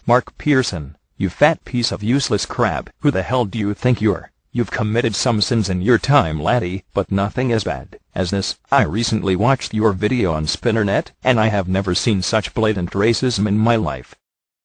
Mark Pearson, you fat piece of useless crap. Who the hell do you think you are? You've committed some sins in your time, laddie, but nothing as bad as this. I recently watched your video on Spinnernet, and I have never seen such blatant racism in my life.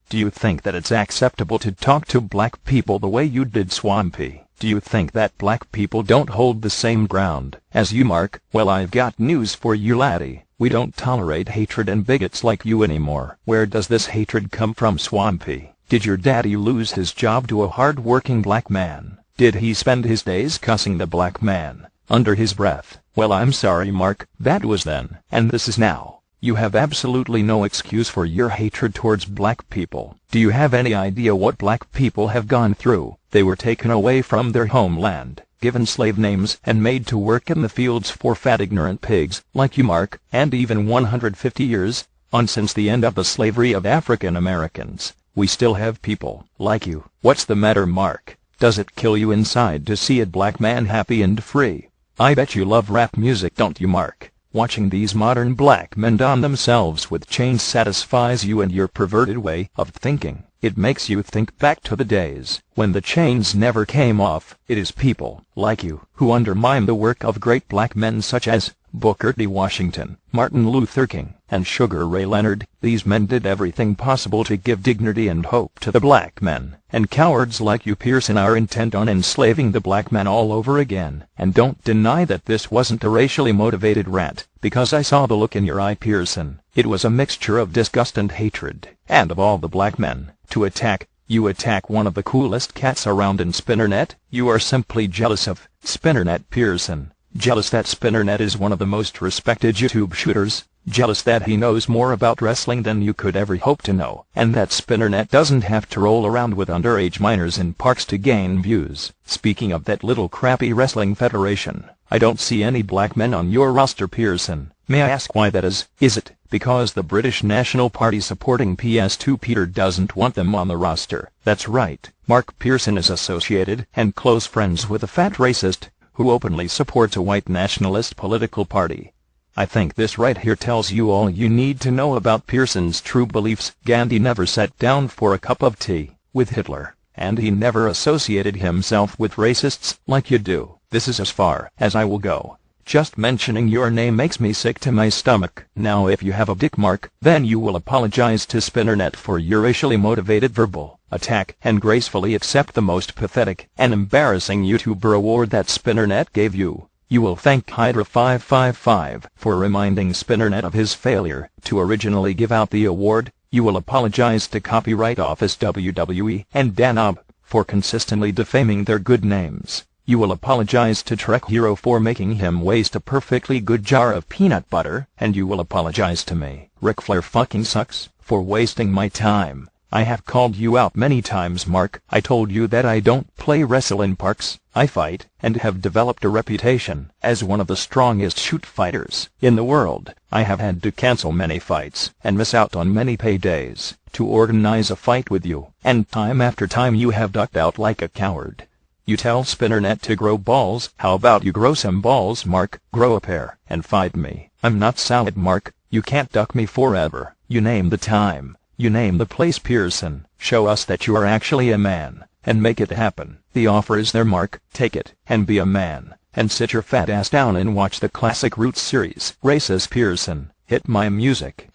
Do you think that it's acceptable to talk to black people the way you did, Swampy? Do you think that black people don't hold the same ground as you, Mark? Well, I've got news for you, laddie. We don't tolerate hatred and bigots like you anymore. Where does this hatred come from, Swampy? Did your daddy lose his job to a hard-working black man? Did he spend his days cussing the black man under his breath? Well, I'm sorry, Mark, that was then, and this is now. You have absolutely no excuse for your hatred towards black people. Do you have any idea what black people have gone through? They were taken away from their homeland, given slave names, and made to work in the fields for fat ignorant pigs like you, Mark, and even 150 years on since the end of the slavery of African Americans, we still have people like you. What's the matter, Mark? Does it kill you inside to see a black man happy and free? I bet you love rap music, don't you, Mark? Watching these modern black men don themselves with chains satisfies you and your perverted way of thinking. It makes you think back to the days when the chains never came off. It is people like you who undermine the work of great black men such as Booker T. Washington, Martin Luther King, and Sugar Ray Leonard. These men did everything possible to give dignity and hope to the black men, and cowards like you, Pearson, are intent on enslaving the black man all over again. And don't deny that this wasn't a racially motivated rant, because I saw the look in your eye, Pearson. It was a mixture of disgust and hatred. And of all the black men to attack, you attack one of the coolest cats around in Spinnernet. You are simply jealous of Spinnernet, Pearson. Jealous that Spinnernet is one of the most respected YouTube shooters. Jealous that he knows more about wrestling than you could ever hope to know, and that Spinnernet doesn't have to roll around with underage minors in parks to gain views. Speaking of that little crappy wrestling federation, I don't see any black men on your roster, Pearson. May I ask why that is? Is it because the British National Party supporting PS2 Peter doesn't want them on the roster? That's right, Mark Pearson is associated and close friends with a fat racist who openly supports a white nationalist political party. I think this right here tells you all you need to know about Pearson's true beliefs. Gandhi never sat down for a cup of tea with Hitler, and he never associated himself with racists like you do. This is as far as I will go. Just mentioning your name makes me sick to my stomach. Now if you have a dick, Mark, then you will apologize to Spinnernet for your racially motivated verbal attack and gracefully accept the most pathetic and embarrassing YouTuber award that Spinnernet gave you. You will thank Hydra 555 for reminding Spinnernet of his failure to originally give out the award. You will apologize to Copyright Office WWE and Danab for consistently defaming their good names. You will apologize to Trek Hero for making him waste a perfectly good jar of peanut butter, and you will apologize to me, Ric Flair fucking sucks, for wasting my time. I have called you out many times, Mark. I told you that I don't play wrestle in parks. I fight, and have developed a reputation as one of the strongest shoot fighters in the world. I have had to cancel many fights and miss out on many paydays to organize a fight with you, and time after time you have ducked out like a coward. You tell Spinnernet to grow balls. How about you grow some balls, Mark? Grow a pair and fight me. I'm not salad, Mark. You can't duck me forever. You name the time. You name the place, Pearson. Show us that you are actually a man, and make it happen. The offer is there, Mark. Take it, and be a man, and sit your fat ass down and watch the classic Roots series. Racist Pearson, hit my music.